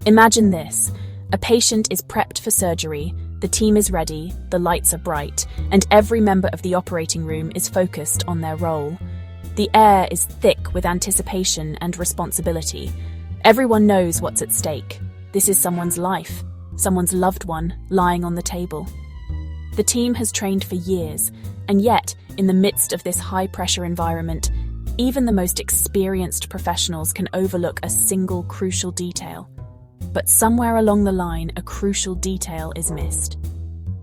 Imagine this. A patient is prepped for surgery, the team is ready, the lights are bright, and every member of the operating room is focused on their role. The air is thick with anticipation and responsibility. Everyone knows what's at stake. This is someone's life, someone's loved one lying on the table. The team has trained for years, and yet, in the midst of this high-pressure environment, even the most experienced professionals can overlook a single crucial detail. But somewhere along the line, a crucial detail is missed.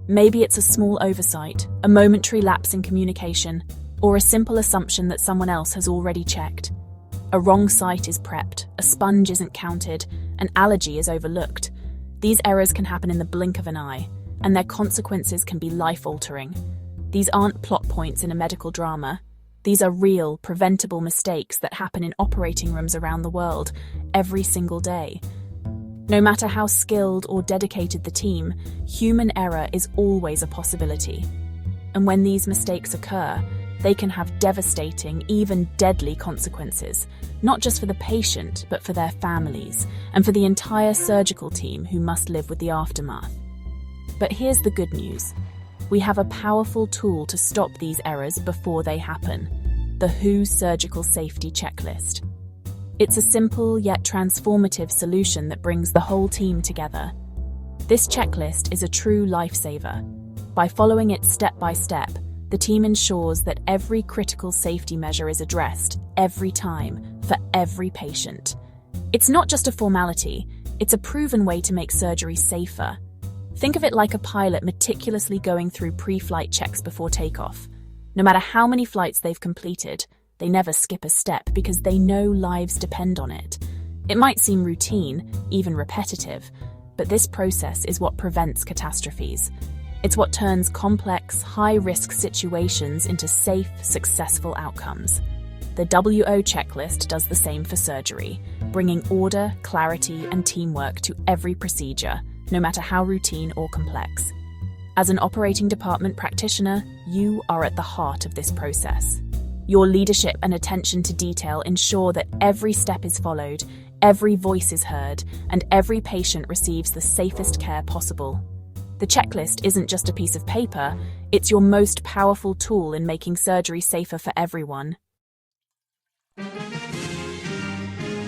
Maybe it's a small oversight, a momentary lapse in communication, or a simple assumption that someone else has already checked. A wrong site is prepped, a sponge isn't counted, an allergy is overlooked. These errors can happen in the blink of an eye, and their consequences can be life-altering. These aren't plot points in a medical drama. These are real, preventable mistakes that happen in operating rooms around the world every single day. No matter how skilled or dedicated the team, human error is always a possibility. And when these mistakes occur, they can have devastating, even deadly consequences, not just for the patient, but for their families, and for the entire surgical team who must live with the aftermath. But here's the good news. We have a powerful tool to stop these errors before they happen: the WHO Surgical Safety Checklist. It's a simple yet transformative solution that brings the whole team together. This checklist is a true lifesaver. By following it step by step, the team ensures that every critical safety measure is addressed every time for every patient. It's not just a formality, it's a proven way to make surgery safer. Think of it like a pilot meticulously going through pre-flight checks before takeoff. No matter how many flights they've completed, they never skip a step because they know lives depend on it. It might seem routine, even repetitive, but this process is what prevents catastrophes. It's what turns complex, high-risk situations into safe, successful outcomes. The WO checklist does the same for surgery, bringing order, clarity, and teamwork to every procedure, no matter how routine or complex. As an operating department practitioner, you are at the heart of this process. Your leadership and attention to detail ensure that every step is followed, every voice is heard, and every patient receives the safest care possible. The checklist isn't just a piece of paper, it's your most powerful tool in making surgery safer for everyone.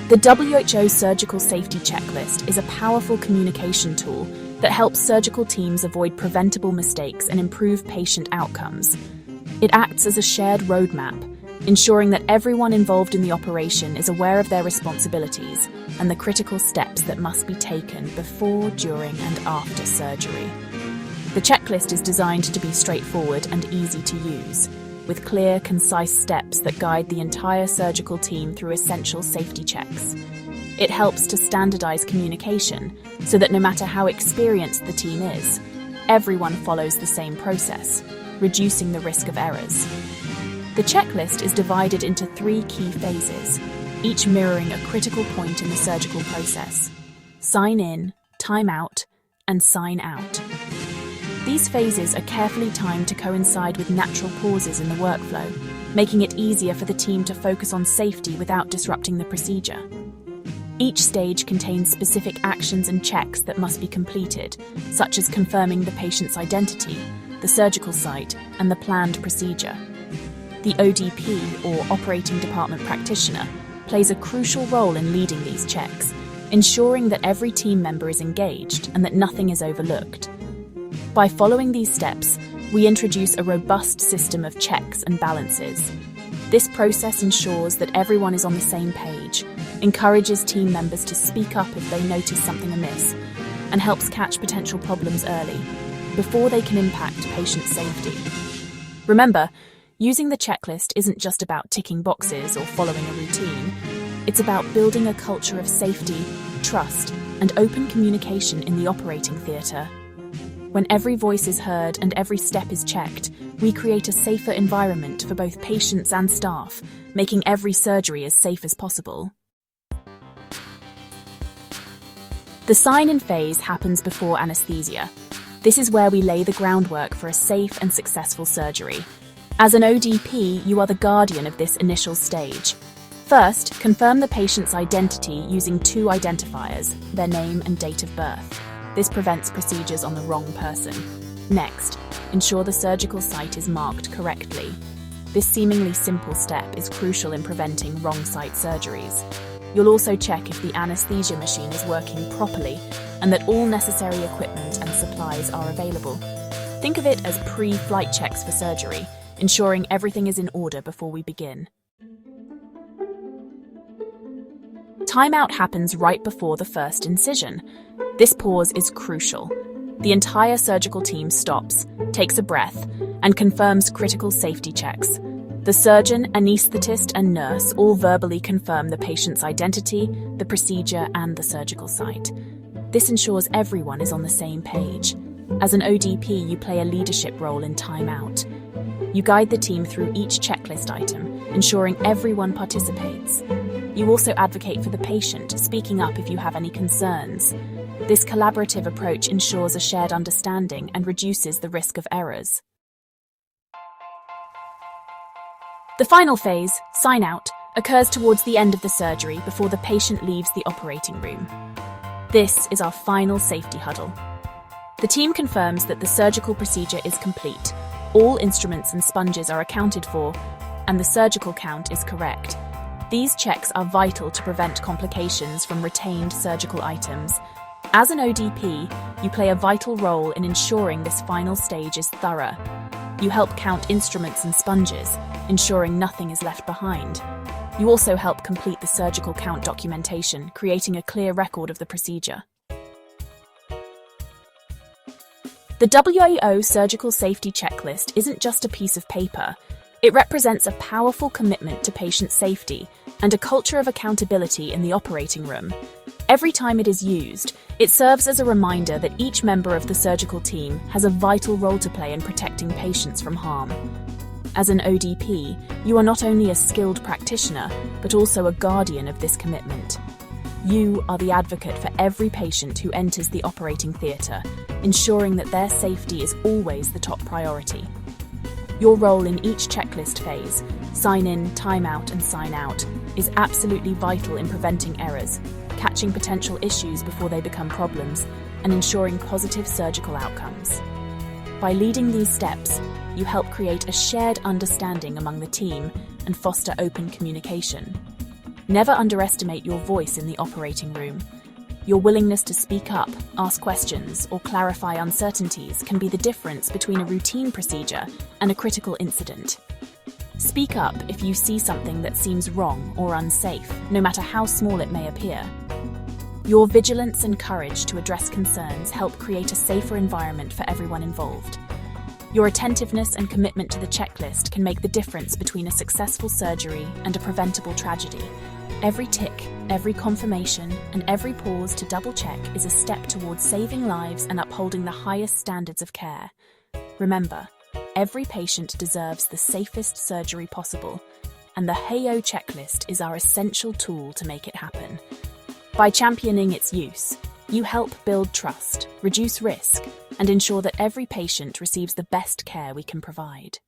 The WHO Surgical Safety Checklist is a powerful communication tool that helps surgical teams avoid preventable mistakes and improve patient outcomes. It acts as a shared roadmap, ensuring that everyone involved in the operation is aware of their responsibilities and the critical steps that must be taken before, during, and after surgery. The checklist is designed to be straightforward and easy to use, with clear, concise steps that guide the entire surgical team through essential safety checks. It helps to standardize communication so that no matter how experienced the team is, everyone follows the same process, reducing the risk of errors. The checklist is divided into 3 key phases, each mirroring a critical point in the surgical process: sign in, time out, and sign out. These phases are carefully timed to coincide with natural pauses in the workflow, making it easier for the team to focus on safety without disrupting the procedure. Each stage contains specific actions and checks that must be completed, such as confirming the patient's identity, the surgical site, and the planned procedure. The ODP, or Operating Department Practitioner, plays a crucial role in leading these checks, ensuring that every team member is engaged and that nothing is overlooked. By following these steps, we introduce a robust system of checks and balances. This process ensures that everyone is on the same page, encourages team members to speak up if they notice something amiss, and helps catch potential problems early, before they can impact patient safety. Remember, using the checklist isn't just about ticking boxes or following a routine. It's about building a culture of safety, trust, and open communication in the operating theatre. When every voice is heard and every step is checked, we create a safer environment for both patients and staff, making every surgery as safe as possible. The sign-in phase happens before anesthesia. This is where we lay the groundwork for a safe and successful surgery. As an ODP, you are the guardian of this initial stage. First, confirm the patient's identity using two identifiers, their name and date of birth. This prevents procedures on the wrong person. Next, ensure the surgical site is marked correctly. This seemingly simple step is crucial in preventing wrong site surgeries. You'll also check if the anesthesia machine is working properly and that all necessary equipment and supplies are available. Think of it as pre-flight checks for surgery, ensuring everything is in order before we begin. Timeout happens right before the first incision. This pause is crucial. The entire surgical team stops, takes a breath, and confirms critical safety checks. The surgeon, anaesthetist, and nurse all verbally confirm the patient's identity, the procedure, and the surgical site. This ensures everyone is on the same page. As an ODP, you play a leadership role in timeout. You guide the team through each checklist item, ensuring everyone participates. You also advocate for the patient, speaking up if you have any concerns. This collaborative approach ensures a shared understanding and reduces the risk of errors. The final phase, sign out, occurs towards the end of the surgery before the patient leaves the operating room. This is our final safety huddle. The team confirms that the surgical procedure is complete, all instruments and sponges are accounted for, and the surgical count is correct. These checks are vital to prevent complications from retained surgical items. As an ODP, you play a vital role in ensuring this final stage is thorough. You help count instruments and sponges, ensuring nothing is left behind. You also help complete the surgical count documentation, creating a clear record of the procedure. The WAO Surgical Safety Checklist isn't just a piece of paper. It represents a powerful commitment to patient safety and a culture of accountability in the operating room. Every time it is used, it serves as a reminder that each member of the surgical team has a vital role to play in protecting patients from harm. As an ODP, you are not only a skilled practitioner, but also a guardian of this commitment. You are the advocate for every patient who enters the operating theatre, ensuring that their safety is always the top priority. Your role in each checklist phase, sign in, time out, and sign out, is absolutely vital in preventing errors, catching potential issues before they become problems, and ensuring positive surgical outcomes. By leading these steps, you help create a shared understanding among the team and foster open communication. Never underestimate your voice in the operating room. Your willingness to speak up, ask questions, or clarify uncertainties can be the difference between a routine procedure and a critical incident. Speak up if you see something that seems wrong or unsafe, no matter how small it may appear. Your vigilance and courage to address concerns help create a safer environment for everyone involved. Your attentiveness and commitment to the checklist can make the difference between a successful surgery and a preventable tragedy. Every tick, every confirmation, and every pause to double-check is a step towards saving lives and upholding the highest standards of care. Remember, every patient deserves the safest surgery possible, and the HAO checklist is our essential tool to make it happen. By championing its use, you help build trust, reduce risk, and ensure that every patient receives the best care we can provide.